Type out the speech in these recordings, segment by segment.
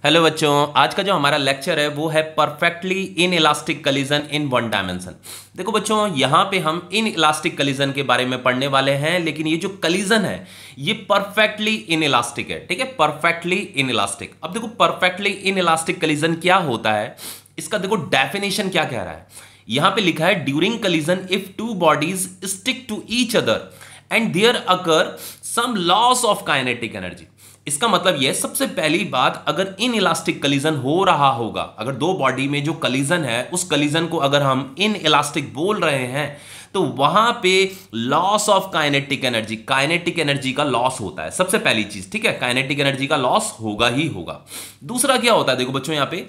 Hello बच्चों, आज का जो हमारा लेक्चर है वो है perfectly in elastic collision in one dimension. देखो बच्चों, यहाँ पे हम इन इलास्टिक कलिजन के बारे में पढ़ने वाले हैं, लेकिन ये जो कलिजन है ये परफेक्टली इन इलास्टिक है। ठीक है, परफेक्टली इन इलास्टिक। अब देखो परफेक्टली इन इलास्टिक कलिजन क्या होता है, इसका देखो डेफिनेशन क्या कह रहा है। यहां पे लिखा है during collision if two bodies stick to each other and there occur some loss of kinetic energy. इसका मतलब यह सबसे पहली बात, अगर इन इलास्टिक कलिजन हो रहा होगा, अगर दो बॉडी में जो कलिजन है उस कलिजन को अगर हम इन इलास्टिक बोल रहे हैं तो वहां पे loss of kinetic energy, kinetic energy का लॉस होता है सबसे पहली चीज। ठीक है, काइनेटिक एनर्जी का लॉस होगा ही होगा। दूसरा क्या होता है, देखो बच्चों यहां पे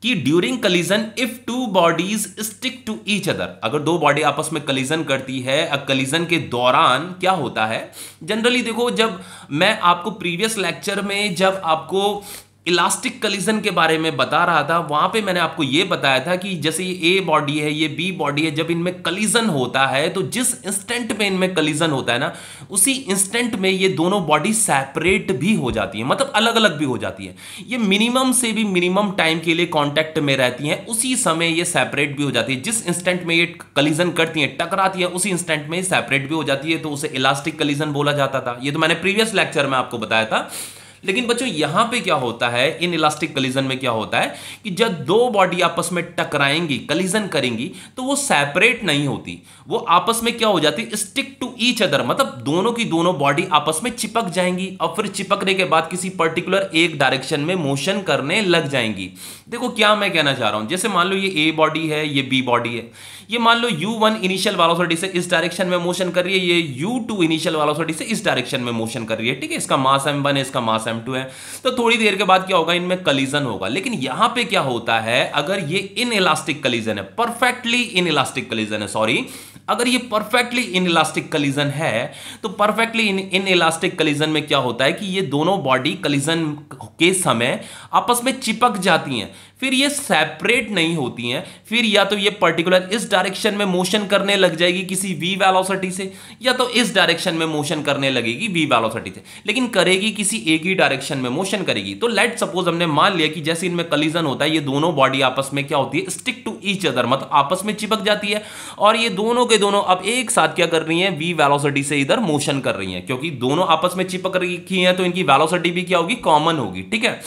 कि during collision if two bodies stick to each other, अगर दो बॉडी आपस में कलिजन करती है, कलिजन के दौरान क्या होता है जनरली, देखो जब मैं आपको प्रीवियस लेक्चर में जब आपको इलास्टिक कलिजन के बारे में बता रहा था, वहां पे मैंने आपको यह बताया था कि जैसे ये ए बॉडी है, ये बी बॉडी है, जब इनमें कलिजन होता है तो जिस इंस्टेंट में इनमें कलिजन होता है ना, उसी इंस्टेंट में ये दोनों बॉडी सेपरेट भी हो जाती है, मतलब अलग अलग भी हो जाती है। ये मिनिमम से भी मिनिमम टाइम के लिए कांटेक्ट में रहती हैं, उसी समय ये सेपरेट भी हो जाती है। जिस इंस्टेंट में ये कलिजन करती हैं, टकराती है, उसी इंस्टेंट में सेपरेट भी हो जाती है, तो उसे इलास्टिक कलिजन बोला जाता था। ये तो मैंने प्रीवियस लेक्चर में आपको बताया था। लेकिन बच्चों यहां पे क्या होता है, इन इलास्टिक कलिजन में क्या होता है कि जब दो बॉडी आपस में टकराएंगी, कलिजन करेंगी, तो वो सेपरेट नहीं होती, वो आपस में क्या हो जाती है, स्टिक टू ईच अदर, मतलब दोनों की दोनों बॉडी आपस में चिपक जाएंगी और फिर चिपकने के बाद किसी पर्टिकुलर एक डायरेक्शन में मोशन करने लग जाएंगी। देखो क्या मैं कहना चाह रहा हूं, जैसे मान लो ये ए बॉडी है, ये बी बॉडी है, ये मान लो u1 इनिशियल वेलोसिटी से इस डायरेक्शन में मोशन कर रही है, ये u2 इनिशियल वेलोसिटी से इस डायरेक्शन में मोशन कर रही है। ठीक है, इसका मास m1 है, इसका मास m2 है, तो थोड़ी देर के बाद क्या होगा, इनमें कलिजन होगा। लेकिन यहां पे क्या होता है, अगर ये इन इलास्टिक कलिजन है, परफेक्टली इन इलास्टिक कलिजन है, सॉरी, अगर ये परफेक्टली इन इलास्टिक कलिजन है, तो परफेक्टली इन इलास्टिक कलिजन में क्या होता है कि ये दोनों बॉडी कलिजन के समय आपस में चिपक जाती हैं, फिर ये सेपरेट नहीं होती हैं, फिर या तो ये पर्टिकुलर इस डायरेक्शन में मोशन करने लग जाएगी किसी v वेलोसिटी से, या तो इस डायरेक्शन में मोशन करने लगेगी v वेलोसिटी से, लेकिन करेगी किसी एक ही डायरेक्शन में मोशन करेगी। तो लेट सपोज हमने मान लिया कि जैसे इनमें कलिजन होता है, ये दोनों बॉडी आपस में क्या होती है, स्टिक टू ईच अदर, मतलब आपस में चिपक जाती है, और ये दोनों के दोनों अब एक साथ क्या कर रही हैं, v वेलोसिटी से इधर मोशन कर रही हैं, क्योंकि दोनों आपस में चिपक रही हैं तो इनकी वेलोसिटी भी क्या होगी, कॉमन होगी। ठीक है,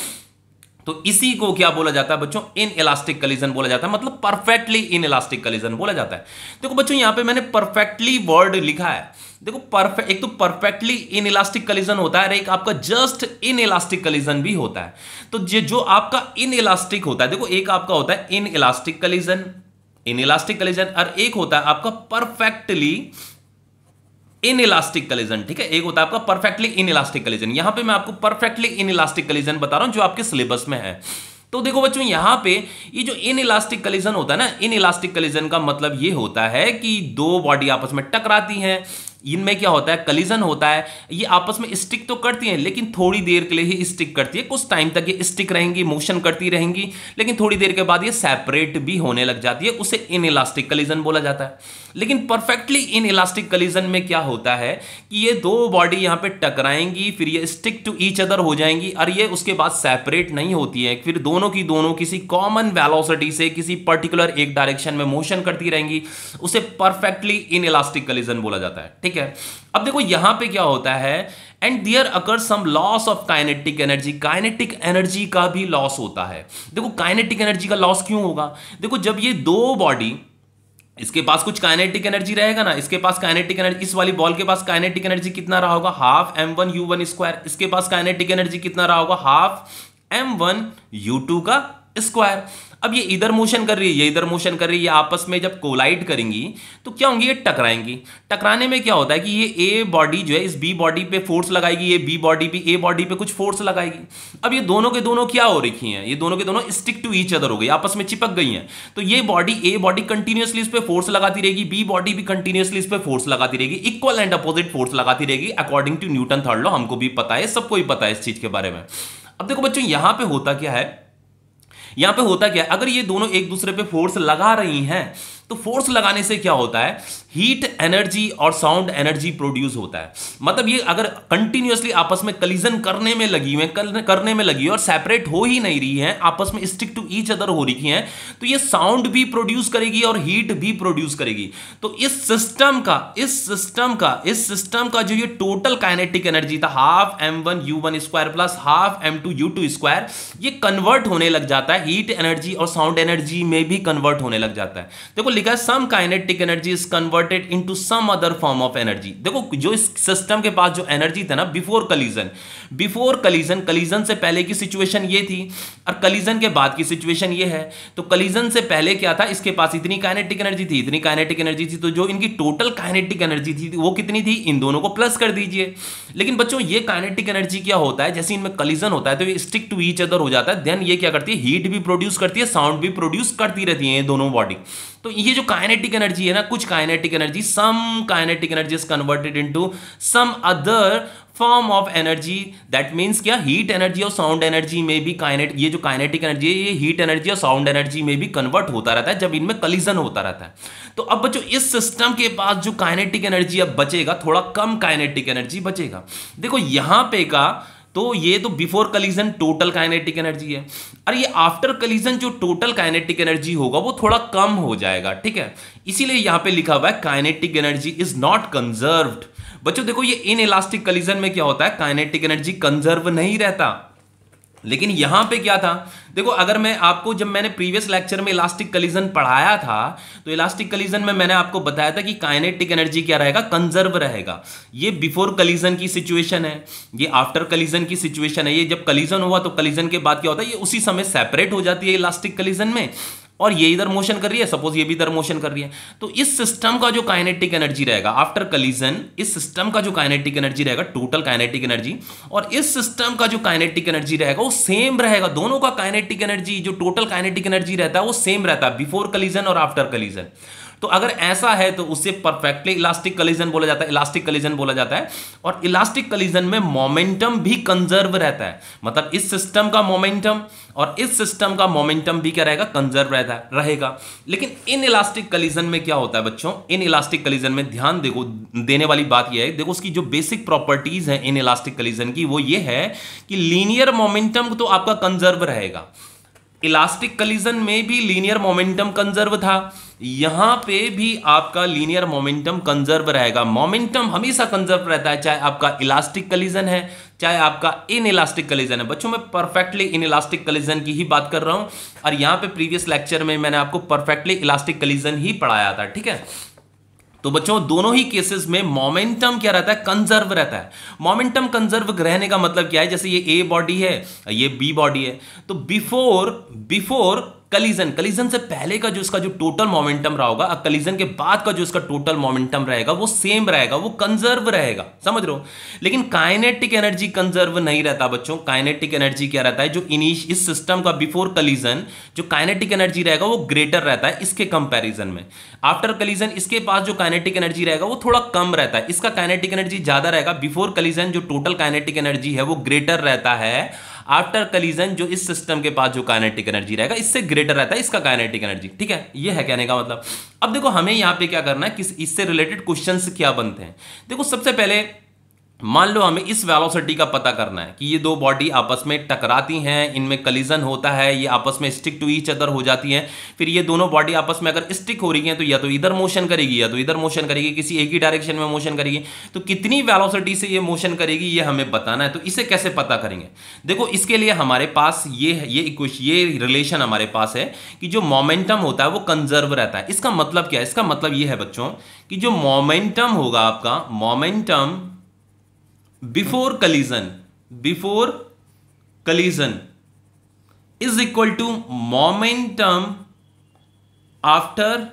तो इसी को क्या बोला जाता है बच्चों, इन इलास्टिक कलिजन बोला जाता है, मतलब परफेक्टली इन इलास्टिक कलिजन बोला जाता है। देखो बच्चों यहां पे मैंने परफेक्टली वर्ड लिखा है। देखो परफेक्ट, एक तो परफेक्टली इन इलास्टिक कलिजन होता है और एक आपका जस्ट इन इलास्टिक कलिजन भी होता है। तो ये जो आपका इन इलास्टिक होता है, देखो एक आपका होता है in elastic collision, in elastic collision, और एक होता है आपका परफेक्टली इन इलास्टिक कलिजन। ठीक है, एक होता है आपका परफेक्टली इन इलास्टिक कलिजन। यहां पे मैं आपको परफेक्टली इन इलास्टिक कलिजन बता रहा हूं जो आपके सिलेबस में है। तो देखो बच्चों यहां पे ये जो इन इलास्टिक कलिजन होता है ना, इन इलास्टिक कलिजन का मतलब ये होता है कि दो बॉडी आपस में टकराती हैं, इनमें क्या होता है, कलिजन होता है, ये आपस में स्टिक तो करती हैं लेकिन थोड़ी देर के लिए ही स्टिक करती है, कुछ टाइम तक ये स्टिक रहेंगी, मोशन करती रहेंगी, लेकिन थोड़ी देर के बाद ये सेपरेट भी होने लग जाती है, उसे इन इलास्टिक कलिजन बोला जाता है। लेकिन परफेक्टली इन इलास्टिक कलिजन में क्या होता है कि ये दो बॉडी यहां पे टकराएंगी, फिर ये स्टिक टू ईच अदर हो जाएंगी और ये उसके बाद सेपरेट नहीं होती है, फिर दोनों की दोनों किसी कॉमन वेलोसिटी से किसी पर्टिकुलर एक डायरेक्शन में मोशन करती रहेंगी, उसे परफेक्टली इन इलास्टिक कलिजन बोला जाता है। ठीक है, अब देखो यहां पे क्या होता है, and there occur some loss of kinetic energy, kinetic energy का भी लॉस होता है। देखो काइनेटिक एनर्जी का लॉस क्यों होगा, देखो जब ये दो बॉडी, इसके पास कुछ काइनेटिक एनर्जी रहेगा ना, इसके पास काइनेटिक एनर्जी, इस वाली बॉल के पास काइनेटिक एनर्जी कितना रहा होगा, हाफ m1 u1 स्क्वायर, इसके पास काइनेटिक एनर्जी कितना रहा होगा, हाफ m1 u2 का स्क्वायर। अब ये इधर मोशन कर रही है, ये इधर मोशन कर रही है, ये आपस में जब कोलाइड करेंगी तो क्या होंगी, ये टकराएंगी। टकराने में क्या होता है कि ये ए बॉडी जो है इस बी बॉडी पे फोर्स लगाएगी, ये बी बॉडी भी ए बॉडी पे कुछ फोर्स लगाएगी। अब ये दोनों के दोनों क्या हो रखी हैं, ये दोनों के दोनों स्टिक टू ईच अदर हो गई, आपस में चिपक गई हैं। तो ये बॉडी, ए बॉडी कंटिन्यूअसली इस पे फोर्स लगाती रहेगी, बी बॉडी भी कंटिन्यूअसली इस पे फोर्स लगाती रहेगी, इक्वल एंड अपोजिट फोर्स लगाती रहेगी according to Newton third law. हमको भी पता है, सबको ही पता है इस चीज के बारे में। अब देखो बच्चों यहां पे होता क्या है, यहां पे होता क्या है, अगर ये दोनों एक दूसरे पे फोर्स लगा रही हैं तो फोर्स लगाने से क्या होता है, हीट एनर्जी और साउंड एनर्जी प्रोड्यूस होता है। मतलब ये अगर कंटिन्यूअसली आपस में कलिजन करने में लगी हुई और सेपरेट हो ही नहीं रही है, आपस में स्टिक टू ईच अदर हो रही है, तो ये साउंड भी प्रोड्यूस करेगी और हीट भी प्रोड्यूस करेगी। तो इस सिस्टम का जो ये टोटल काइनेटिक एनर्जी था, half m1u1 square plus half m2u2 square, ये कन्वर्ट होने लग जाता है हीट एनर्जी और साउंड एनर्जी में भी कन्वर्ट होने लग जाता है। देखो लिखा है some kinetic energy is converted into some other form of energy. देखो जो इस सिस्टम के पास जो एनर्जी था ना बिफोर कलीजन से पहले की सिचुएशन ये थी और कलीजन के बाद की सिचुएशन ये है। तो कलीजन से पहले क्या था, इसके पास इतनी काइनेटिक एनर्जी थी, तो जो इनकी टोटल काइनेटिक एनर्जी थी वो कितनी थी, इन दोनों को प्लस कर दीजिए। लेकिन बच्चों ये काइनेटिक एनर्जी क्या होता है, जैसे इनमें कलीजन होता है तो ये स्टिक टू ईच अदर हो जाता है, देन ये क्या करती है, हीट भी प्रोड्यूस करती है, साउंड भी प्रोड्यूस करती रहती है ये दोनों बॉडी। तो ये जो काइनेटिक एनर्जी है ना, कुछ kinetic energy, some kinetic energy is converted into some other form of energy. That means क्या, हीट एनर्जी और साउंड एनर्जी में भी ये जो काइनेटिक एनर्जी है ये हीट एनर्जी और साउंड एनर्जी में भी कन्वर्ट होता रहता है जब इनमें कलिजन होता रहता है। तो अब बच्चों इस सिस्टम के पास जो काइनेटिक एनर्जी अब बचेगा, थोड़ा कम काइनेटिक एनर्जी बचेगा। देखो यहां पे का तो ये तो बिफोर कलीजन टोटल काइनेटिक एनर्जी है, और ये आफ्टर कलीजन जो टोटल काइनेटिक एनर्जी होगा वो थोड़ा कम हो जाएगा, ठीक है। इसीलिए यहां पे लिखा हुआ है kinetic energy is not conserved. बच्चों देखो ये इन इलास्टिक कलीजन में क्या होता है, काइनेटिक एनर्जी कंजर्व नहीं रहता। लेकिन यहां पे क्या था, देखो अगर मैं आपको, जब मैंने प्रीवियस लेक्चर में इलास्टिक कलीजन पढ़ाया था तो इलास्टिक कलीजन में मैंने आपको बताया था कि काइनेटिक एनर्जी क्या रहेगा, कंजर्व रहेगा। ये बिफोर कलीजन की सिचुएशन है, ये आफ्टर कलीजन की सिचुएशन है। ये जब कलीजन हुआ तो कलीजन के बाद क्या होता है, ये उसी समय सेपरेट हो जाती है इलास्टिक कलीजन में, और ये इधर मोशन कर रही है, सपोज ये भी इधर मोशन कर रही है। तो इस सिस्टम का जो काइनेटिक एनर्जी रहेगा आफ्टर कलीजन, इस सिस्टम का जो काइनेटिक एनर्जी रहेगा टोटल काइनेटिक एनर्जी, और इस सिस्टम का जो काइनेटिक एनर्जी रहेगा वो सेम रहेगा। दोनों का काइनेटिक एनर्जी, जो टोटल काइनेटिक एनर्जी रहता है वो सेम रहता है बिफोर कलीजन और आफ्टर कलीजन। तो अगर ऐसा है तो उससे परफेक्टली इलास्टिक कलीजन बोला जाता है, और इलास्टिक कलीजन में मोमेंटम भी कंजर्व रहता है। मतलब इस सिस्टम का मोमेंटम और इस सिस्टम का मोमेंटम भी क्या रहेगा, कंजर्व रहेगा। लेकिन इन इलास्टिक कलीजन में क्या होता है बच्चों, इन इलास्टिक कलीजन में ध्यान देखो, देने वाली बात यह है, देखो उसकी जो बेसिक प्रॉपर्टीज है इन इलास्टिक कलीजन की वो ये है कि लीनियर मोमेंटम तो आपका कंजर्व रहेगा। इलास्टिक कलीजन में भी लीनियर मोमेंटम कंजर्व था, यहां पे भी आपका लीनियर मोमेंटम कंजर्व रहेगा। मोमेंटम हमेशा कंजर्व रहता है, चाहे आपका इलास्टिक कलीजन है चाहे आपका इन इलास्टिक कलीजन है। बच्चों मैं परफेक्टली इन इलास्टिक कलीजन की ही बात कर रहा हूं, और यहां पे प्रीवियस लेक्चर में मैंने आपको परफेक्टली इलास्टिक कलीजन ही पढ़ाया था, ठीक है। तो बच्चों दोनों ही केसेस में मोमेंटम क्या रहता है, कंजर्व रहता है। मोमेंटम कंजर्व रहने का मतलब क्या है, जैसे ये ए बॉडी है ये बी बॉडी है, तो बिफोर कलीजन से पहले का जो इसका जो टोटल मोमेंटम रहा होगा, कलीजन के बाद का जो इसका टोटल मोमेंटम रहेगा वो सेम रहेगा, वो कंजर्व रहेगा, समझ रहे हो। लेकिन काइनेटिक एनर्जी कंजर्व नहीं रहता बच्चों। काइनेटिक एनर्जी क्या रहता है, जो इस सिस्टम का बिफोर कलीजन जो काइनेटिक एनर्जी रहेगा वो ग्रेटर रहता है इसके कंपैरिजन में। आफ्टर कलीजन इसके पास जो काइनेटिक एनर्जी रहेगा वो थोड़ा कम रहता है, इसका काइनेटिक एनर्जी ज्यादा रहेगा। बिफोर कलीजन जो टोटल काइनेटिक एनर्जी है वो ग्रेटर रहता है, आफ्टर कलीजन जो इस सिस्टम के पास जो काइनेटिक एनर्जी रहेगा इससे ग्रेटर रहता है इसका काइनेटिक एनर्जी, ठीक है। ये है कहने का मतलब। अब देखो हमें यहां पे क्या करना है, किस इससे रिलेटेड क्वेश्चंस क्या बनते हैं। देखो सबसे पहले मान लो हमें इस वेलोसिटी का पता करना है कि ये दो बॉडी आपस में टकराती हैं, इनमें कलीजन होता है, ये आपस में स्टिक टू ईच अदर हो जाती हैं। फिर ये दोनों बॉडी आपस में अगर स्टिक हो रही हैं तो या तो इधर मोशन करेगी या तो इधर मोशन करेगी, किसी एक ही डायरेक्शन में मोशन करेगी। तो कितनी वेलोसिटी से ये मोशन करेगी ये हमें बताना है। तो इसे कैसे पता करेंगे, देखो इसके लिए हमारे पास ये रिलेशन हमारे पास है कि जो मोमेंटम होता है वो कंजर्व रहता है। इसका मतलब क्या है, इसका मतलब ये है बच्चों कि जो मोमेंटम होगा आपका, momentum before collision is equal to momentum after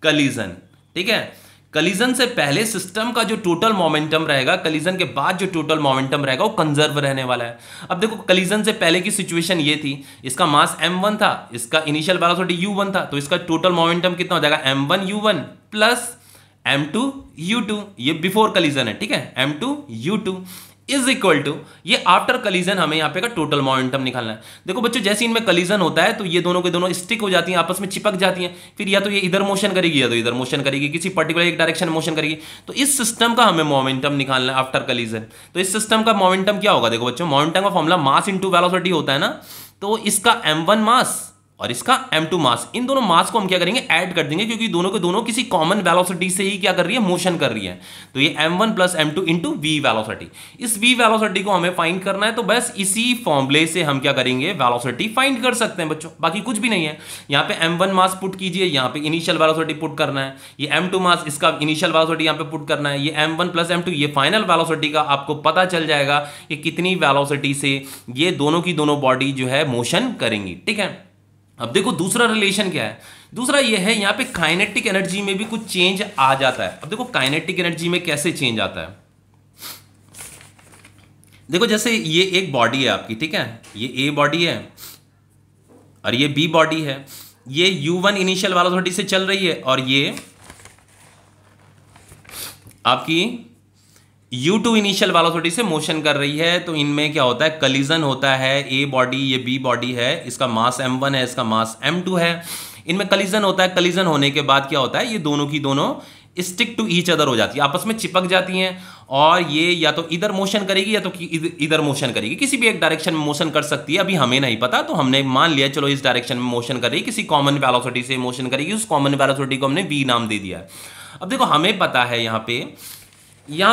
collision, ठीक है। कलीजन से पहले सिस्टम का जो टोटल मोमेंटम रहेगा, कलीजन के बाद जो टोटल मोमेंटम रहेगा वो कंजर्व रहने वाला है। अब देखो कलीजन से पहले की सिचुएशन ये थी, इसका मास m1 था, इसका इनिशियल वेलोसिटी u1 था, तो इसका टोटल मोमेंटम कितना हो जाएगा, m1u1 प्लस m2u2, ये बिफोर कलीजन है, ठीक है, m2u2। इज इक्वल टू, ये आफ्टर कलीजन हमें यहाँ पे का टोटल मोमेंटम निकालना है। देखो बच्चों, जैसे इनमें कलीजन होता है तो ये दोनों के दोनों स्टिक हो जाती हैं, आपस में चिपक जाती हैं, फिर या तो ये इधर मोशन करेगी या तो इधर मोशन करेगी, किसी पर्टिकुलर एक डायरेक्शन में मोशन करेगी। तो इस सिस्टम का हमें मोमेंटम निकालना है आफ्टर कलीजन। तो इस सिस्टम का मोमेंटम क्या होगा? देखो बच्चों, मोमेंटम का फॉर्मूला मास इंटू वेलोसिटी होता है ना, तो इसका m1 मास और इसका m2 मास, इन दोनों मास को हम क्या करेंगे? ऐड कर देंगे, क्योंकि दोनों के दोनों किसी कॉमन वेलोसिटी से ही क्या कर रही है? मोशन कर रही है। तो ये m1 plus m2 into v velocity, इस वी वेलोसिटी को हमें फाइंड करना है। तो बस इसी फॉर्मूले से हम क्या करेंगे? वेलोसिटी फाइंड कर सकते हैं बच्चों, बाकी कुछ भी नहीं है। यहाँ पे m1 मास पुट कीजिए, यहाँ पे इनिशियल वेलोसिटी पुट करना है, ये m2 मास, इसका इनिशियल वेलोसिटी यहाँ पे पुट करना है, ये m1 प्लस m2, ये फाइनल वेलोसिटी का आपको पता चल जाएगा कि कितनी वेलोसिटी से ये दोनों की दोनों बॉडी जो है मोशन करेंगी। ठीक है, अब देखो दूसरा रिलेशन क्या है? दूसरा ये है, यहाँ पे काइनेटिक एनर्जी में भी कुछ चेंज आ जाता है। अब देखो काइनेटिक एनर्जी में कैसे चेंज आता है। देखो जैसे ये एक बॉडी है आपकी, ठीक है, ये ए बॉडी है और ये बी बॉडी है, ये u1 इनिशियल वेलोसिटी से चल रही है और ये आपकी u2 इनिशियल वेलोसिटी से मोशन कर रही है। तो इनमें क्या होता है? कलीजन होता है। ए बॉडी, ये बी बॉडी है, इसका मास m1 है, इसका मास m2 है, इनमें कलीजन होता है। कलीजन होने के बाद क्या होता है? ये दोनों की दोनों स्टिक टू ईच अदर हो जाती है, आपस में चिपक जाती हैं, और ये या तो इधर मोशन करेगी या तो इधर मोशन करेगी, किसी भी एक डायरेक्शन में मोशन कर सकती है। अभी हमें नहीं पता, तो हमने मान लिया चलो इस डायरेक्शन में मोशन कर रही है, किसी कॉमन वेलोसिटी से मोशन करेगी, उस कॉमन वेलोसिटी को हमने v नाम दे दिया है। अब देखो हमें पता है यहाँ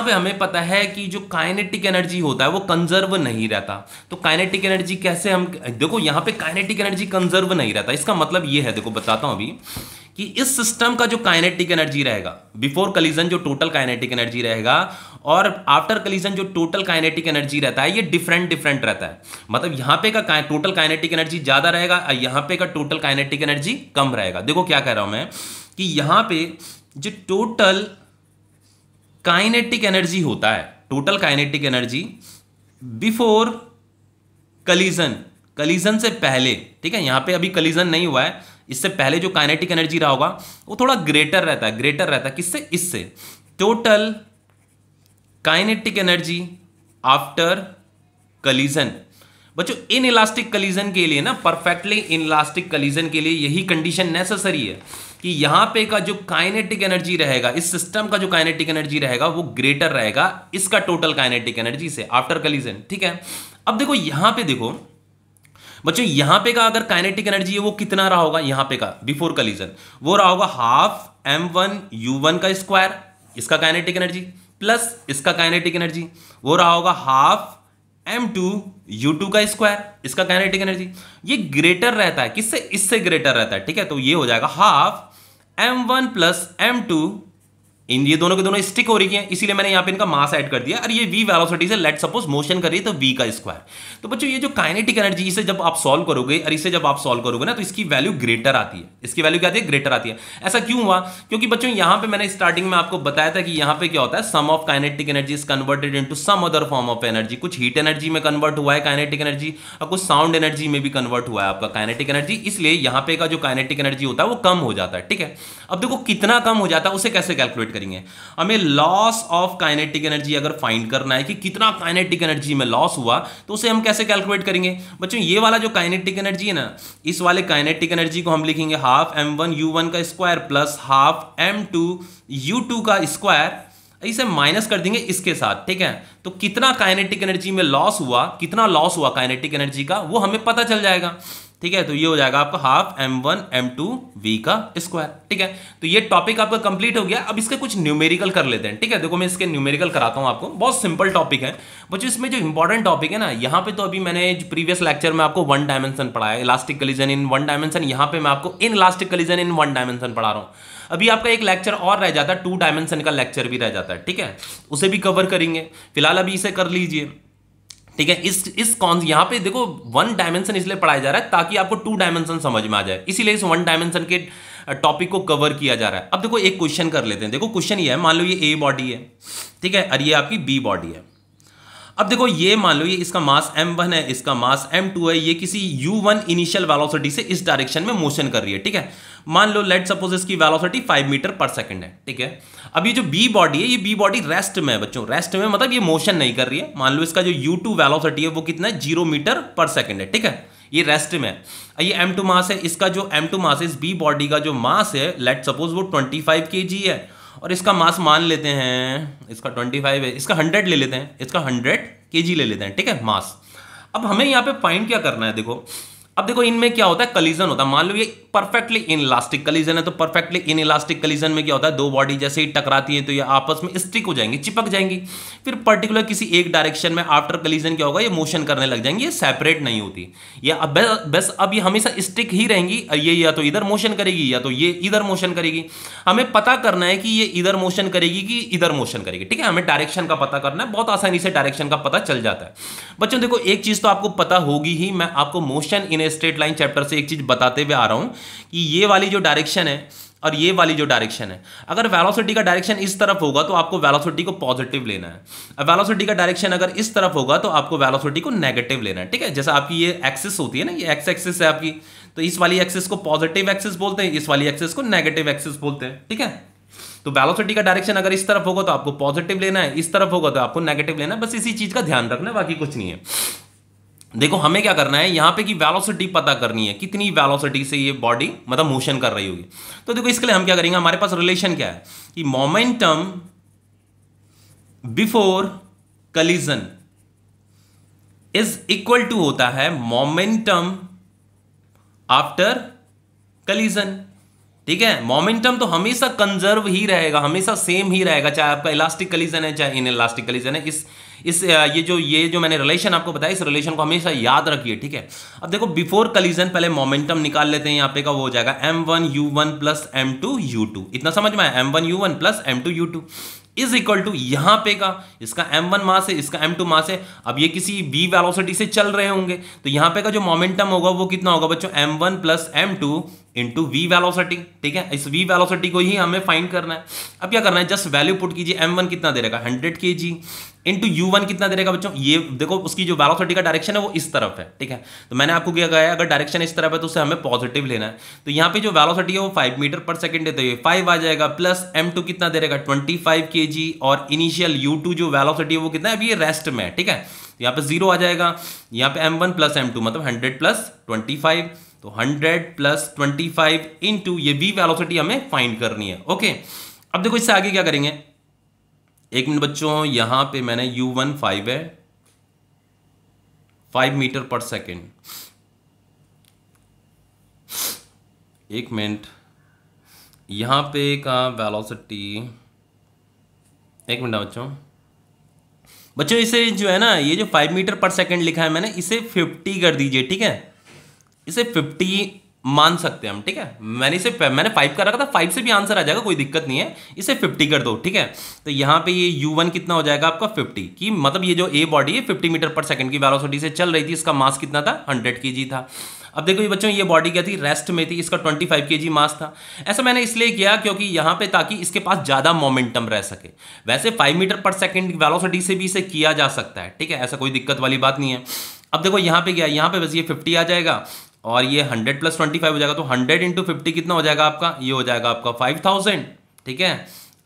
पे हमें पता है कि जो काइनेटिक एनर्जी होता है वो कंजर्व नहीं रहता। तो काइनेटिक एनर्जी कैसे हम, देखो यहाँ पे काइनेटिक एनर्जी कंजर्व नहीं रहता, इसका मतलब ये है, देखो बताता हूं अभी, कि इस सिस्टम का जो काइनेटिक एनर्जी रहेगा बिफोर कलीजन, जो टोटल काइनेटिक एनर्जी रहेगा, और आफ्टर कलीजन जो टोटल काइनेटिक एनर्जी रहता है, ये डिफरेंट रहता है। मतलब यहाँ पे का टोटल काइनेटिक एनर्जी ज्यादा रहेगा, यहाँ पे का टोटल काइनेटिक एनर्जी कम रहेगा। देखो क्या कह रहा हूं मैं, कि यहाँ पे जो टोटल काइनेटिक एनर्जी होता है, टोटल काइनेटिक एनर्जी बिफोर कलीजन से पहले, ठीक है, यहां पे अभी कलीजन नहीं हुआ है, इससे पहले जो काइनेटिक एनर्जी रहा होगा वो थोड़ा ग्रेटर रहता है, किससे? इससे। Total kinetic energy after collision. बच्चों इन इलास्टिक कलीजन के लिए ना, परफेक्टली इन इलास्टिक कलीजन के लिए यही कंडीशन नेसेसरी है कि यहां पे का जो काइनेटिक एनर्जी रहेगा, इस सिस्टम का जो काइनेटिक एनर्जी रहेगा वो ग्रेटर रहेगा इसका टोटल काइनेटिक एनर्जी से आफ्टर कलीजन। ठीक है, अब देखो यहां पे, देखो बच्चों यहां पे का अगर काइनेटिक एनर्जी है वो कितना रहा होगा? यहां पे का बिफोर कलीजन वो रहा होगा हाफ m1 u1 का स्क्वायर, इसका काइनेटिक एनर्जी, प्लस इसका काइनेटिक एनर्जी वो रहा होगा हाफ m2 u2 का स्क्वायर, इसका काइनेटिक एनर्जी। ये ग्रेटर रहता है किससे? इससे ग्रेटर रहता है। ठीक है, तो ये हो जाएगा हाफ m1 प्लस m2, इन ये दोनों के दोनों स्टिक हो रही हैं, इसीलिए मैंने यहां पे इनका मास ऐड कर दिया, और ये v वेलोसिटी से लेट सपोज मोशन कर रही है तो v का स्क्वायर। तो बच्चों ये जो काइनेटिक एनर्जी, इसे जब आप सॉल्व करोगे और इसे जब आप सॉल्व करोगे ना, तो इसकी वैल्यू ग्रेटर आती है। इसकी वैल्यू क्या आती है? ग्रेटर आती है। ऐसा क्यों हुआ? क्योंकि बच्चों यहां पे मैंने स्टार्टिंग में आपको बताया था कि यहां पे क्या होता है, some of kinetic energy is converted into some other form of energy. कुछ हीट एनर्जी में कन्वर्ट हुआ है काइनेटिक एनर्जी, और कुछ साउंड एनर्जी में भी कन्वर्ट हुआ है आपका काइनेटिक एनर्जी, इसलिए यहां पे का जो काइनेटिक एनर्जी होता है वो कम हो जाता है। ठीक है, अब देखो कितना कम हो जाता है उसे कैसे कैलकुलेट करेंगे? हमें लॉस ऑफ काइनेटिक एनर्जी अगर फाइंड करना है कि कितना काइनेटिक एनर्जी में लॉस हुआ, तो उसे हम कैसे कैलकुलेट करेंगे? बच्चों ये वाला जो काइनेटिक एनर्जी है ना, इस वाले काइनेटिक एनर्जी को हम लिखेंगे हाफ m1 u1 का square plus half m2 u2 का स्क्वायर, इसे माइनस कर देंगे इसके साथ। ठीक है, तो कितना काइनेटिक एनर्जी में लॉस हुआ, कितना लॉस हुआ काइनेटिक एनर्जी का, वो हमें पता चल जाएगा। ठीक है, तो ये हो जाएगा आपका हाफ m1 m2 v का स्क्वायर। ठीक है, तो ये टॉपिक आपका कंप्लीट हो गया। अब इसके कुछ न्यूमेरिकल कर लेते हैं। ठीक है, देखो मैं इसके न्यूमेरिकल कराता हूं आपको, बहुत सिंपल टॉपिक है बच्चों। इसमें जो इंपॉर्टेंट टॉपिक है ना, यहाँ पे तो अभी मैंने प्रीवियस लेक्चर में आपको 1 डायमेंशन पढ़ाया, इलास्टिक कलीजन इन 1 डायमेंशन। यहाँ पे मैं आपको इन इलास्टिक कलीजन इन 1 डायमेंशन पढ़ा रहा हूँ। अभी आपका एक लेक्चर और रह जाता है, 2 डायमेंशन का लेक्चर भी रह जाता है। ठीक है, उसे भी कवर करेंगे, फिलहाल अभी इसे कर लीजिए। ठीक है, इस कौन यहाँ पे देखो 1 डायमेंशन इसलिए पढ़ाया जा रहा है ताकि आपको 2 डायमेंशन समझ में आ जाए, इसीलिए इस 1 डायमेंशन के टॉपिक को कवर किया जा रहा है। अब देखो एक क्वेश्चन कर लेते हैं। देखो क्वेश्चन ये है, मान लो ये ए बॉडी है, ठीक है, और ये आपकी बी बॉडी है। अब देखो ये मान लो ये इसका मास m1 है, इसका मास m2 है, ये किसी u1 इनिशियल वेलोसिटी से इस डायरेक्शन में मोशन कर रही है, ठीक है। मान लो लेट सपोज इसकी वेलोसिटी 5 मीटर पर सेकंड है, ठीक है। अब ये जो b बॉडी है, ये b बॉडी रेस्ट में है बच्चों, रेस्ट में मतलब ये मोशन नहीं कर रही है। मान लो इसका जो u2 वेलोसिटी है वो कितना है, 0 मीटर पर सेकंड है, ठीक है, ये रेस्ट में है। ये m2 मास है, इसका जो m2 मास है, इस b बॉडी का जो मास है लेट सपोज वो 25 kg है, और इसका मास मान लेते हैं, इसका 25 है, इसका 100 ले लेते हैं, इसका 100 kg ले लेते हैं, ठीक है, मास। अब हमें यहाँ पे फाइंड क्या करना है, देखो अब देखो इनमें क्या होता है, कलीजन होता है। मान लो ये परफेक्टली इनइलास्टिक कलीजन है, तो परफेक्टली इनइलास्टिक कलीजन में क्या होता है, दो बॉडी जैसे ही टकराती है तो ये आपस में स्टिक हो जाएंगी, चिपक जाएंगी। फिर पर्टिकुलर किसी एक डायरेक्शन में आफ्टर कलीजन क्या होगा, ये मोशन करने लग जाएंगी, ये सेपरेट नहीं होती, या अब बस अब ये हमेशा स्टिक ही रहेंगी। ये या तो इधर मोशन करेगी या तो ये इधर मोशन करेगी। हमें पता करना है कि ये इधर मोशन करेगी कि इधर मोशन करेगी, ठीक है। हमें डायरेक्शन का पता करना है, बहुत आसानी से डायरेक्शन का पता चल जाता है। बच्चों देखो एक चीज तो आपको पता होगी ही, मैं आपको motion in a straight line chapter से एक चीज बताते हुए आ रहा हूं कि ये वाली जो डायरेक्शन है और ये वाली जो डायरेक्शन है, अगर वेलोसिटी का डायरेक्शन इस तरफ होगा तो आपको वेलोसिटी को पॉजिटिव लेना है, और वेलोसिटी का डायरेक्शन अगर इस तरफ होगा तो आपको वेलोसिटी को नेगेटिव लेना है, ठीक है। जैसे आपकी ये एक्सिस होती है ना, ये एक्स एक्सिस है आपकी, तो इस वाली एक्सिस को पॉजिटिव एक्सिस बोलते हैं, इस वाली एक्सिस को नेगेटिव एक्सिस बोलते हैं, ठीक है। तो वेलोसिटी का डायरेक्शन अगर इस तरफ होगा तो आपको पॉजिटिव लेना है, इस तरफ होगा तो आपको नेगेटिव लेना है, बस इसी चीज का ध्यान रखना है, बाकी कुछ नहीं है। देखो हमें क्या करना है यहां पे कि वेलोसिटी पता करनी है, कितनी वेलोसिटी से ये बॉडी मतलब मोशन कर रही होगी। तो देखो इसके लिए हम क्या करेंगे, हमारे पास रिलेशन क्या है कि momentum before collision is equal to होता है मोमेंटम आफ्टर कलीजन, ठीक है। मोमेंटम तो हमेशा कंजर्व ही रहेगा, हमेशा सेम ही रहेगा, चाहे आपका इलास्टिक कलीजन है चाहे इन इलास्टिक कलीजन है। ये जो मैंने रिलेशन आपको बताया, इस रिलेशन को हमेशा याद रखिए, ठीक है। अब देखो बिफोर कलीजन पहले मोमेंटम निकाल लेते हैं, यहाँ पे का वो हो जाएगा m1u1 प्लस m2u2, इतना समझ में आया, m1u1 plus m2u2 is equal to यहाँ पे का इसका m1 मास है, इसका m2 मास है। अब ये किसी v वेलोसिटी से चल रहे होंगे तो यहाँ पे का जो मोमेंटम होगा वो कितना होगा बच्चों, m1 plus m2 into v velocity, ठीक है। इस v वेलोसिटी को ही हमें फाइंड करना है। अब क्या करना है, जस्ट वैल्यू पुट कीजिए, m1 कितना दे रहेगा 100 kg इंटू u1 कितना दे रहेगा बच्चों, ये देखो उसकी जो वेलोसिटी का डायरेक्शन है वो इस तरफ है, ठीक है। तो मैंने आपको क्या कहा है, अगर डायरेक्शन इस तरफ है तो उसे हमें पॉजिटिव लेना है। तो यहाँ पे जो वेलोसिटी है वो 5 मीटर पर सेकंड है, तो ये 5 आ जाएगा, प्लस m2 कितना दे रहेगा 25 kg, और इनिशियल u2 जो वेलोसिटी है वो कितना है, अभी ये रेस्ट में है, ठीक है। तो यहाँ पे 0 आ जाएगा, यहाँ पे m1 प्लस m2 मतलब 100 प्लस 25, तो 100 प्लस 25 इंटू ये v वेलोसिटी हमें फाइंड करनी है, ओके। अब देखो इससे आगे क्या करेंगे, एक मिनट बच्चों, यहां पे मैंने u1 5 है, 5 मीटर पर सेकेंड, एक मिनट, यहां पे का वेलोसिटी, एक मिनट बच्चों इसे जो है ना, ये जो 5 मीटर पर सेकेंड लिखा है मैंने, इसे 50 कर दीजिए, ठीक है। इसे 50 मान सकते हैं हम, ठीक है। मैंने 5 कर रखा था, 5 से भी आंसर आ जाएगा, कोई दिक्कत नहीं है, इसे 50 कर दो, ठीक है। तो यहाँ पे ये u1 कितना हो जाएगा आपका 50 की, मतलब ये जो a बॉडी है 50 मीटर पर सेकंड की वेलोसिटी से चल रही थी, इसका मास कितना था 100 kg था। अब देखो ये बच्चों ये बॉडी क्या थी, रेस्ट में थी, इसका 25 kg मास था। ऐसा मैंने इसलिए किया क्योंकि यहाँ पे ताकि इसके पास ज़्यादा मोमेंटम रह सके। वैसे 5 मीटर पर सेकेंड की वेलोसिटी से भी इसे किया जा सकता है, ठीक है, ऐसा कोई दिक्कत वाली बात नहीं है। अब देखो यहाँ पे क्या, यहाँ पे बस ये 50 आ जाएगा और ये 100 प्लस 25 हो जाएगा, तो 100 इंटू 50 कितना हो जाएगा आपका, ये हो जाएगा आपका 5000, ठीक है।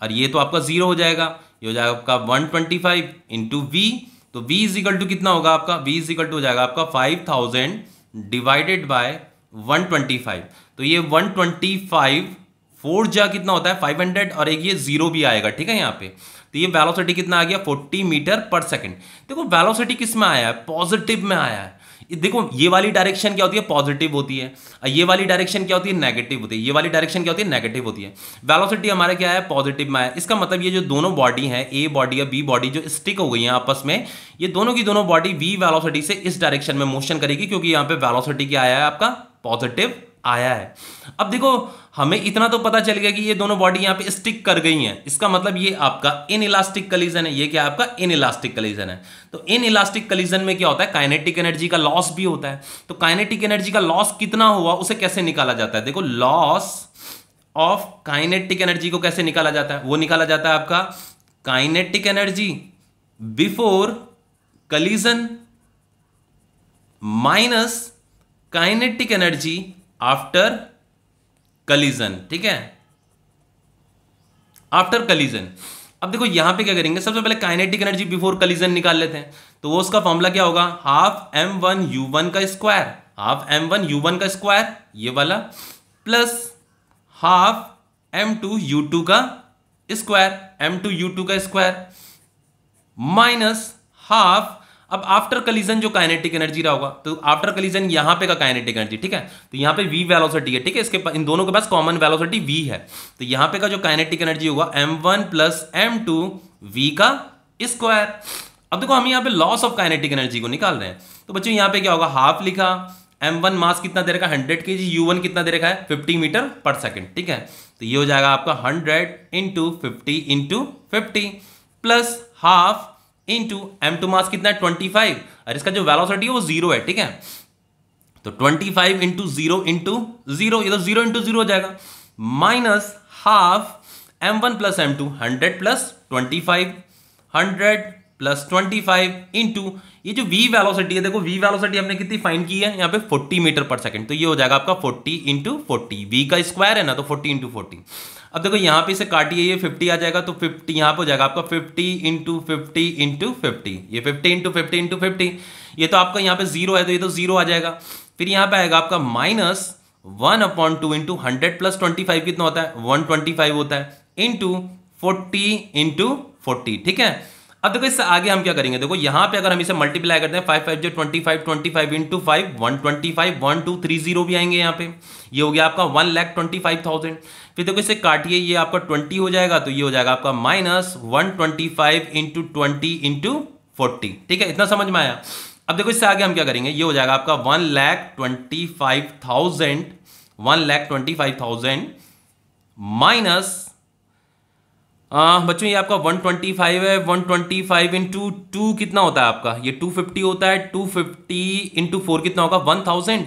और ये तो आपका 0 हो जाएगा, ये हो जाएगा आपका 125 इंटू वी, तो v इज इक्वल टू कितना होगा आपका, v इज इक्वल टू हो जाएगा आपका 5000 डिवाइडेड बाय 125, तो ये 125 4 जा कितना होता है 500, और एक ये 0 भी आएगा, ठीक है यहाँ पे। तो ये वेलोसिटी कितना आ गया 40 मीटर पर सेकंड। देखो वेलोसिटी किस में आया है, पॉजिटिव में आया है। देखो ये वाली डायरेक्शन क्या होती है, पॉजिटिव होती है, ये वाली डायरेक्शन क्या होती है, नेगेटिव होती है, ये वाली डायरेक्शन क्या होती है, नेगेटिव होती है। वेलोसिटी हमारा क्या है, पॉजिटिव में है। इसका मतलब ये जो दोनों बॉडी है, ए बॉडी या बी बॉडी जो स्टिक हो गई है आपस में, ये दोनों की दोनों बॉडी वी वेलोसिटी से इस डायरेक्शन में मोशन करेगी, क्योंकि यहाँ पे वेलोसिटी क्या आया है आपका, पॉजिटिव आया है। अब देखो हमें इतना तो पता चल गया कि ये दोनों बॉडी यहाँ पे स्टिक कर गई हैं, इसका मतलब ये आपका इनइलास्टिक कलीजन है। ये क्या है आपका, इनइलास्टिक कलीजन है। तो इनइलास्टिक कलीजन में क्या होता है, काइनेटिक एनर्जी का लॉस भी होता है। तो काइनेटिक एनर्जी का लॉस कितना हुआ उसे कैसे निकाला जाता है, देखो लॉस ऑफ काइनेटिक एनर्जी को कैसे निकाला जाता है, वो निकाला जाता है आपका kinetic energy before collision minus kinetic energy after collision, ठीक है, आफ्टर कलीजन। अब देखो यहां पे क्या करेंगे, सबसे पहले काइनेटिक एनर्जी बिफोर कलीजन निकाल लेते हैं। तो वो उसका फॉर्मूला क्या होगा, हाफ m1u1 का स्क्वायर, हाफ m1u1 का स्क्वायर ये वाला, प्लस हाफ m2u2 का स्क्वायर, m2u2 का स्क्वायर, माइनस हाफ, अब आफ्टर कलीजन जो काइनेटिक एनर्जी रहा होगा, तो आफ्टर कलीजन यहां पे का काइनेटिक एनर्जी, ठीक है, तो यहां पे v वेलोसिटी है, ठीक है, इसके इन दोनों के पास कॉमन वेलोसिटी v है, तो यहां पे का जो काइनेटिक एनर्जी होगा m1 प्लस m2 v का स्क्वायर। अब देखो हम यहां पे लॉस ऑफ काइनेटिक एनर्जी को निकाल रहे हैं, तो बच्चों यहां पे क्या होगा, हाफ लिखा, m1 मास कितना दे रखा है 100 kg, u1 कितना दे रखा है 50 मीटर पर सेकेंड, ठीक है, तो ये हो जाएगा आपका 100 into 50 plus half into m2 मास कितना है 25, और इसका जो वेलोसिटी है वो 0 है, ठीक है, तो 25 इंटू 0 इंटू 0, ये तो 0 इंटू 0 हो जाएगा, minus half m1 plus m2 100 plus 25, 100 plus 25 into ये जो v वेलोसिटी है, देखो v वेलोसिटी हमने कितनी फाइंड की है यहाँ पे 40 मीटर पर सेकंड, तो ये हो जाएगा आपका 40 इंटू 40, v का स्क्वायर है ना, तो 40 इंटू 40। अब देखो यहाँ पे इसे काटिए, ये 50 आ जाएगा, तो 50 यहाँ पे हो जाएगा आपका 50 इंटू 50 इंटू 50, ये 50 इंटू 50 इंटू 50, ये तो आपका यहाँ पे 0 है, तो ये तो 0 आ जाएगा। फिर यहाँ पे आएगा आपका माइनस 1/2 इंटू 100 प्लस 25 कितना होता है 125 होता है, इंटू 40 इंटू 40, ठीक है। अब देखो इससे आगे हम क्या करेंगे, देखो यहाँ पे अगर हम इसे मल्टीप्लाई करते हैं 5 5 जो 25, 25 इंटू 5 125, 1 2 3 0 भी आएंगे यहाँ पे, ये हो गया आपका 1,25,000। फिर देखो इसे काटिए, ये आपका 20 हो जाएगा, तो ये हो जाएगा आपका माइनस 125 इंटू 20 इंटू 40, ठीक है, इतना समझ में आया। अब देखो इससे आगे हम क्या करेंगे, ये हो जाएगा आपका 1,25,000 माइनस बच्चों ये आपका 125 है, 125 इंटू 2 कितना होता है आपका, ये 250 होता है, 250 इंटू 4 कितना होगा 1000,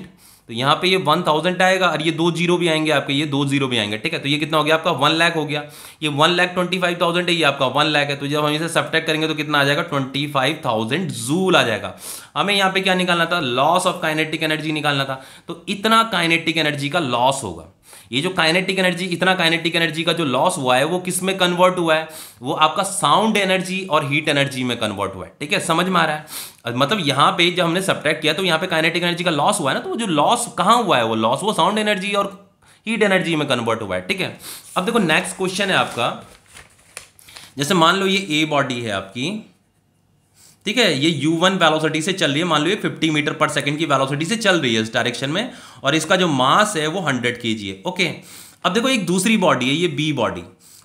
तो यहाँ पे ये 1000 आएगा, और ये 2 जीरो भी आएंगे आपके, ये 2 जीरो भी आएंगे, ठीक है, तो ये कितना हो गया आपका 1 लाख हो गया, ये 1,25,000 है, ये आपका 1 लाख है, तो जब हम इसे सब्ट्रैक्ट करेंगे तो कितना आ जाएगा 25,000 जूल आ जाएगा। हमें यहाँ पे क्या निकालना था, लॉस ऑफ काइनेटिक एनर्जी निकालना था, तो इतना काइनेटिक एनर्जी का लॉस होगा। ये जो काइनेटिक एनर्जी, इतना काइनेटिक एनर्जी का जो लॉस हुआ है वो किस में कन्वर्ट हुआ है, वो आपका साउंड एनर्जी और हीट एनर्जी में कन्वर्ट हुआ है, ठीक है, समझ में आ रहा है। मतलब यहाँ पे जब हमने सब्ट्रैक्ट किया तो यहाँ पे काइनेटिक एनर्जी का लॉस हुआ है ना, तो वो जो लॉस कहाँ हुआ है, वो लॉस वो साउंड एनर्जी और हीट एनर्जी में कन्वर्ट हुआ है, ठीक है। अब देखो नेक्स्ट क्वेश्चन है आपका, जैसे मान लो ये ए बॉडी है आपकी, ठीक है, ये u1 वेलोसिटी से चल रही है, मान लो ये 50 मीटर पर सेकंड की वेलोसिटी से चल रही है इस डायरेक्शन में, और इसका जो मास है वो 100 kg है, ओके। अब देखो एक दूसरी बॉडी है, ये बी बॉडी,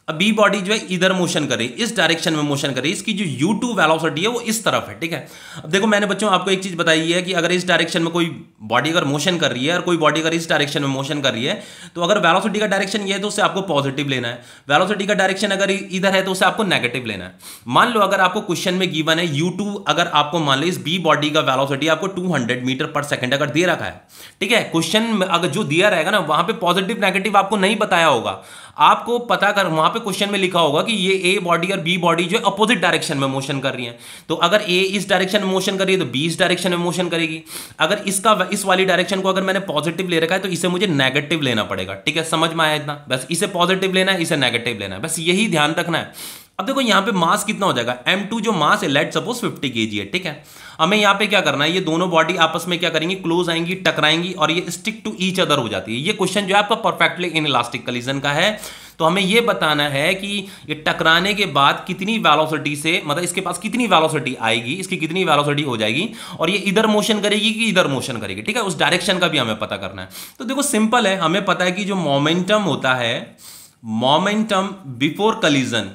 अब बी बॉडी जो है इधर मोशन कर रही है, इस डायरेक्शन में मोशन कर रही है, इसकी जो u2 वेलोसिटी है वो इस तरफ है, ठीक है। अब देखो मैंने बच्चों आपको एक चीज बताई है कि अगर इस डायरेक्शन में कोई बॉडी अगर मोशन कर रही है और कोई बॉडी अगर इस डायरेक्शन में मोशन कर रही है, तो अगर वेलोसिटी का डायरेक्शन ये है तो उससे आपको पॉजिटिव लेना है, वेलोसिटी का डायरेक्शन अगर इधर है तो उससे आपको नेगेटिव लेना है। मान लो अगर आपको क्वेश्चन में गिवन है u2, अगर आपको मान लो इस बी बॉडी का वेलोसिटी आपको 200 मीटर पर सेकंड अगर दे रखा है, ठीक है, क्वेश्चन में अगर जो दिया रहेगा ना वहां पे पॉजिटिव नेगेटिव आपको नहीं बताया होगा, आपको पता कर वहां पे क्वेश्चन में लिखा होगा कि ये ए बॉडी और बी बॉडी जो है अपोजिट डायरेक्शन में मोशन कर रही है, तो अगर ए इस डायरेक्शन में मोशन कर रही है तो बी इस डायरेक्शन में मोशन करेगी। अगर इसका इस वाली डायरेक्शन को अगर मैंने पॉजिटिव ले रखा है तो इसे मुझे नेगेटिव लेना पड़ेगा, ठीक है, समझ में आया इतना, बस इसे पॉजिटिव लेना है, इसे नेगेटिव लेना है, बस यही ध्यान रखना है। अब देखो यहाँ पे मास कितना हो जाएगा, m2 जो मास है लेट सपोज 50 kg है, ठीक है। हमें यहाँ पे क्या करना है, ये दोनों बॉडी आपस में क्या करेंगी, क्लोज आएंगी, टकराएंगी और ये स्टिक टू ईच अदर हो जाती है। ये क्वेश्चन जो है आपका परफेक्टली इनइलास्टिक कलीजन का है, तो हमें ये बताना है कि ये टकराने के बाद कितनी वेलोसिटी से, मतलब इसके पास कितनी वेलोसिटी आएगी, इसकी कितनी वेलोसिटी हो जाएगी, और ये इधर मोशन करेगी कि इधर मोशन करेगी, ठीक है, उस डायरेक्शन का भी हमें पता करना है। तो देखो सिंपल है, हमें पता है कि जो मोमेंटम होता है, मोमेंटम बिफोर कलीजन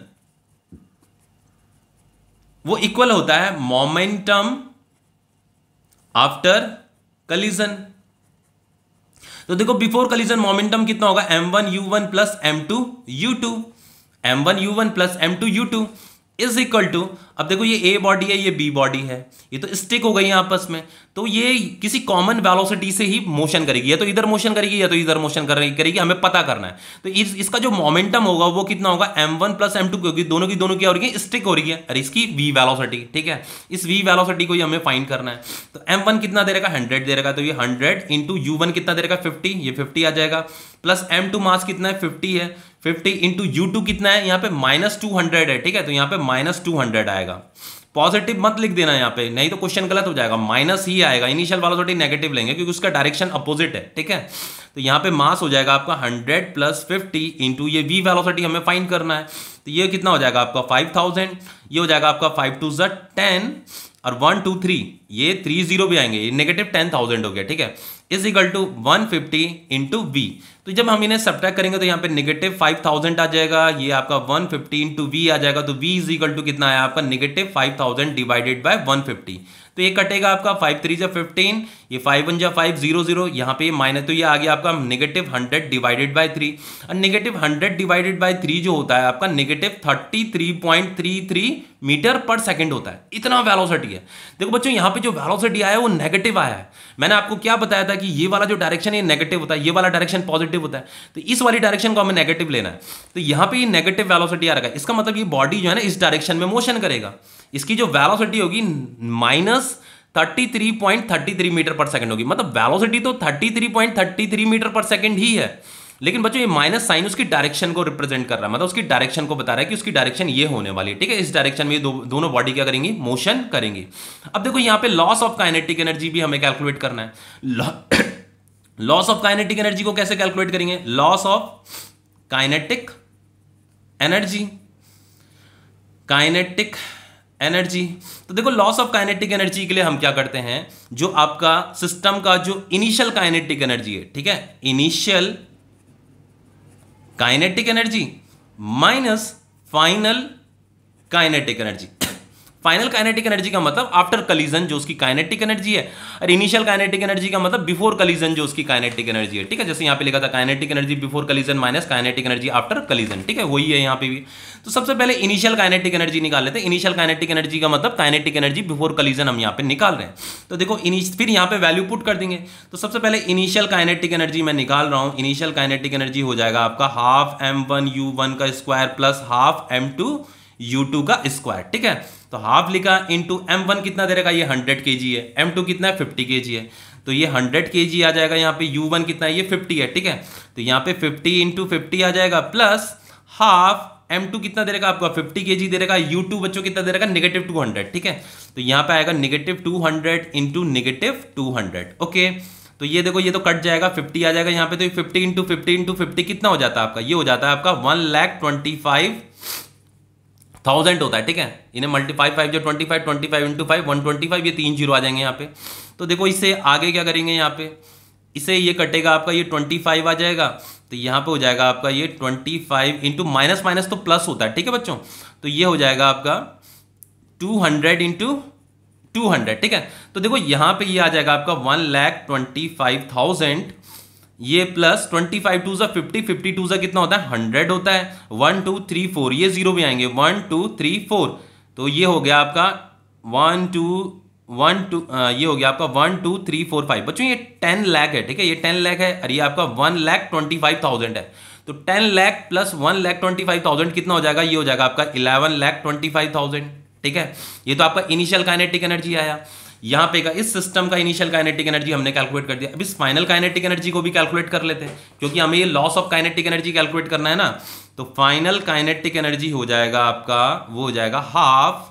वो इक्वल होता है मोमेंटम आफ्टर कलीजन। तो देखो बिफोर कलीजन मोमेंटम कितना होगा, m1u1 plus m2u2, m1u1 plus m2u2 is equal to, अब देखो ये ए बॉडी है, ये बी बॉडी है, ये तो स्टिक हो गई है आपस में, तो ये किसी कॉमन वेलोसिटी से ही मोशन करेगी, या तो इधर मोशन करेगी या तो इधर मोशन करेगी, हमें पता करना है। तो इसका जो मोमेंटम होगा वो कितना होगा, m1 प्लस m2, क्योंकि दोनों की दोनों क्या हो रही है, स्टिक हो रही है, और इसकी v वेलोसिटी, ठीक है, इस v वेलोसिटी को ही हमें फाइंड करना है। तो m1 कितना दे रखा, 100 दे रखा, तो ये 100 इंटू u1 कितना दे रखा, 50, ये 50 आ जाएगा, प्लस m2 मास कितना है, 50 है, 50 इंटू u2 कितना है, यहाँ पे -200 है, ठीक है, तो यहाँ पे -200 आएगा। पॉजिटिव मत लिख देना यहाँ पे, नहीं तो क्वेश्चन गलत हो जाएगा, माइनस ही आएगा, इनिशियल वेलोसिटी नेगेटिव लेंगे क्योंकि उसका डायरेक्शन अपोजिट है, ठीक है। तो यहाँ पे मास हो जाएगा आपका 100 प्लस 50 इंटू ये v वेलोसिटी हमें फाइंड करना है, तो ये कितना हो जाएगा आपका 5000, ये हो जाएगा आपका 5 2 10 और 1 2 3, ये 3 0 भी आएंगे, ये नेगेटिव 10,000 हो गया, ठीक है, is equal to 150 into v. तो जब हम इन्हें सब्ट्रैक्ट करेंगे तो यहाँ पे नेगेटिव 5000 आ जाएगा, ये आपका 150 इंटू वी आ जाएगा, तो v इज इक्वल टू कितना है आपका नेगेटिव 5000 डिवाइडेड बाय 150। तो ये कटेगा आपका 5 3 15, ये 5 1 5 0 0, यहाँ पे माइनस, तो ये आ गया आपका नेगेटिव 100 डिवाइडेड बाय 3, और नेगेटिव 100 डिवाइडेड बाय 3 जो होता है आपका नेगेटिव 33.33 मीटर पर सेकंड होता है, इतना वेलोसिटी है। देखो बच्चों यहाँ पे जो वेलोसिटी आया है वो नेगेटिव आया है, मैंने आपको क्या बताया था कि ये वाला जो डायरेक्शन है नेगेटिव होता है, ये वाला डायरेक्शन पॉजिटिव होता है, तो इस वाली डायरेक्शन को हमें नेगेटिव लेना है। तो यहाँ पे ये नेगेटिव वेलोसिटी आ रहा है, इसका मतलब ये बॉडी जो है ना इस डायरेक्शन में मोशन करेगा, इसकी जो वेलोसिटी होगी -33.33 मीटर पर सेकंड होगी, मतलब वेलोसिटी तो 33.33 मीटर पर सेकंड ही है, लेकिन बच्चों ये माइनस साइन उसकी डायरेक्शन को रिप्रेजेंट कर रहा है, मतलब उसकी डायरेक्शन को बता रहा है कि उसकी डायरेक्शन ये होने वाली है, ठीक है, इस डायरेक्शन में ये दोनों बॉडी क्या करेंगी, मोशन करेंगी। अब देखो यहाँ पे लॉस ऑफ काइनेटिक एनर्जी भी हमें कैलकुलेट करना है। लॉस ऑफ काइनेटिक एनर्जी को कैसे कैलकुलेट करेंगे, loss of kinetic energy, kinetic energy, तो देखो लॉस ऑफ काइनेटिक एनर्जी के लिए हम क्या करते हैं, जो आपका सिस्टम का जो इनिशियल काइनेटिक एनर्जी है, ठीक है, initial kinetic energy minus final kinetic energy. Final kinetic energy का मतलब आफ्टर कलीजन जो उसकी काइनेटिक एनर्जी है, और इनिशियल काइनेटिक एनर्जी का मतलब बिफोर कलीजन जो उसकी काइनेटिक एनर्जी है, ठीक है, जैसे यहाँ पे लिखा था kinetic energy before collision minus kinetic energy after collision, ठीक है, वही है यहाँ पे भी। तो सबसे पहले इनिशियल काइनेटिक एनर्जी निकाल लेते हैं, इनिशियल काइनेटिक एनर्जी का मतलब काइनेटिक एनर्जी बिफोर कलीजन हम यहाँ पे निकाल रहे हैं। तो देखो फिर यहाँ पे वैल्यू पुट कर देंगे, तो सबसे पहले इनिशियल काइनेटिक एनर्जी मैं निकाल रहा हूँ, इनिशियल काइनेटिक एनर्जी हो जाएगा आपका हाफ m1u1 का स्क्वायर प्लस हाफ m2u2 का स्क्वायर, ठीक है, तो हाफ लिखा इंटू m1 कितना दे रखा, ये 100 kg है, m2 कितना है 50 kg है, तो ये 100 kg आ जाएगा, यहाँ पे u1 कितना है, ये 50 है, ठीक है, तो यहाँ पे 50 इंटू 50 आ जाएगा, प्लस हाफ m2 कितना दे रखा आपका 50 kg दे रखा, u2 बच्चों कितना दे रखा नेगेटिव 200, ठीक है, तो यहाँ पे आएगा नेगेटिव 200 इंटू नेगेटिव 200, ओके। तो ये देखो ये तो कट जाएगा, 50 आ जाएगा यहाँ पे, तो 50 इंटू 50 इंटू 50 कितना हो जाता है आपका, ये हो जाता है आपका 1,25,000 होता है, ठीक है, इन्हें मल्टीप्लाई 5 जो 25 25 इंटू 5 125, ये 3 जीरो आ जाएंगे यहाँ पे। तो देखो इससे आगे क्या करेंगे, यहाँ पे इसे ये कटेगा आपका, ये 25 आ जाएगा, तो यहाँ पे हो जाएगा आपका ये 25 इंटू माइनस माइनस तो प्लस होता है, ठीक है बच्चों, तो ये हो जाएगा आपका 200 इंटू 200, ठीक है। तो देखो यहाँ पे ये आ जाएगा आपका 1,25,000, ये प्लस 25 टू सा 50, 50 टू सा कितना होता है 100 होता है, 1 2 3 4 ये जीरो भी आएंगे, 1 2 3 4, तो ये हो गया आपका 1 2 ये हो गया आपका 1 2 3 4 5। बच्चों ये 10 लाख है, ठीक है, ये 10 लाख है, और ये आपका 1,25,000 है, तो 10 लाख प्लस 1,25,000 कितना हो जाएगा, ये हो जाएगा आपका 11,25,000, ठीक है। ये तो आपका इनिशियल काइनेटिक एनर्जी आया, यहाँ पे का इस सिस्टम का इनिशियल काइनेटिक एनर्जी हमने कैलकुलेट कर दिया। अब इस फाइनल काइनेटिक एनर्जी को भी कैलकुलेट कर लेते हैं, क्योंकि हमें ये loss of kinetic energy calculate करना है ना। तो फाइनल काइनेटिक एनर्जी हो जाएगा आपका, वो हो जाएगा half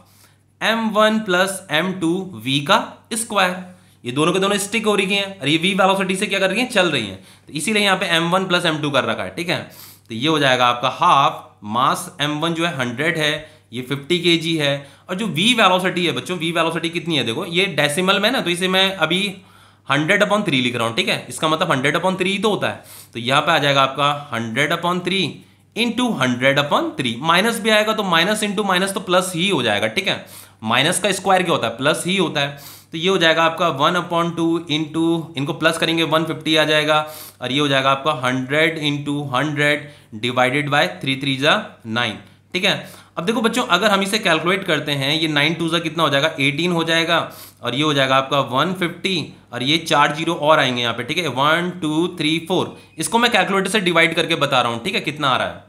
m1 plus m2 v का स्क्वायर। ये दोनों के दोनों स्टिक हो रही हैं और ये v वेलोसिटी से क्या कर रही हैं, चल रही हैं, तो इसीलिए यहाँ पे m1 प्लस m2 कर रखा है, ठीक है। तो ये हो जाएगा आपका हाफ मास m1 जो है 100 है, ये 50 kg है, और जो v वेलोसिटी है बच्चों, v वेलोसिटी कितनी है, देखो ये डेसिमल में ना, तो इसे मैं अभी 100/3 लिख रहा हूँ, ठीक है, इसका मतलब 100/3 ही तो होता है। तो यहाँ पे आ जाएगा आपका 100/3 इंटू 100/3, माइनस भी आएगा तो माइनस इंटू माइनस तो प्लस ही हो जाएगा, ठीक है, माइनस का स्क्वायर क्या होता है, प्लस ही होता है। तो ये हो जाएगा आपका 1/2 इंटू, इनको प्लस करेंगे 150 आ जाएगा, और ये हो जाएगा आपका 100 इंटू 100 डिवाइडेड बाय 3 3 जा 9, ठीक है। अब देखो बच्चों, अगर हम इसे कैलकुलेट करते हैं, ये 9 2 जा कितना हो जाएगा, 18 हो जाएगा, और ये हो जाएगा आपका 150, और ये 4 जीरो और आएंगे यहाँ पे, ठीक है, 1 2 3 4। इसको मैं कैलकुलेटर से डिवाइड करके बता रहा हूं, ठीक है, कितना आ रहा है।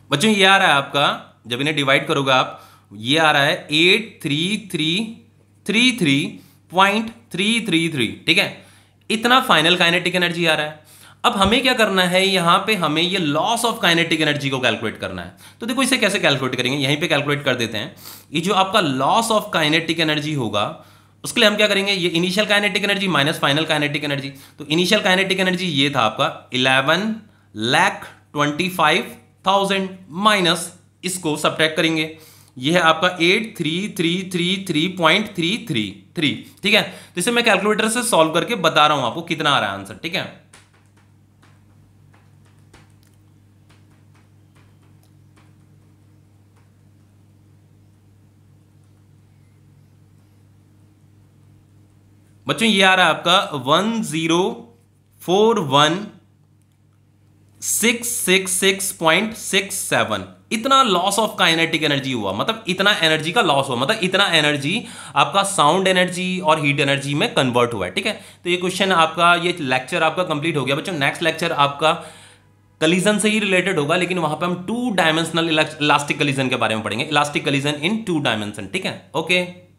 बच्चों ये आ रहा है आपका, जब इन्हें डिवाइड करोगे आप, ये आ रहा है 83333.333, ठीक है, इतना फाइनल काइनेटिक एनर्जी आ रहा है। अब हमें क्या करना है, यहां पे हमें ये लॉस ऑफ काइनेटिक एनर्जी को कैलकुलेट करना है। तो देखो इसे कैसे कैलकुलेट करेंगे, यहीं पे कैलकुलेट कर देते हैं। ये जो आपका लॉस ऑफ काइनेटिक एनर्जी होगा, उसके लिए हम क्या करेंगे, ये initial kinetic energy minus final kinetic energy. तो इनिशियल काइनेटिक एनर्जी ये था आपका 11,25,000 माइनस इसको सब्ट्रैक्ट करेंगे, ये है आपका 833333.333, ठीक है। तो इसे मैं कैलकुलेटर से सॉल्व करके बता रहा हूं आपको कितना आ रहा है आंसर, ठीक है। बच्चों ये आ रहा है आपका 104166.67, इतना लॉस ऑफ काइनेटिक एनर्जी हुआ, मतलब इतना एनर्जी का लॉस हुआ, मतलब इतना एनर्जी आपका साउंड एनर्जी और हीट एनर्जी में कन्वर्ट हुआ है, ठीक है। तो ये क्वेश्चन आपका, ये लेक्चर आपका कंप्लीट हो गया बच्चों। नेक्स्ट लेक्चर आपका कलीजन से ही रिलेटेड होगा, लेकिन वहां पे हम 2 डायमेंशनल इलास्टिक कलीजन के बारे में पढ़ेंगे, इलास्टिक कलीजन इन 2 डायमेंशन, ठीक है। ओके।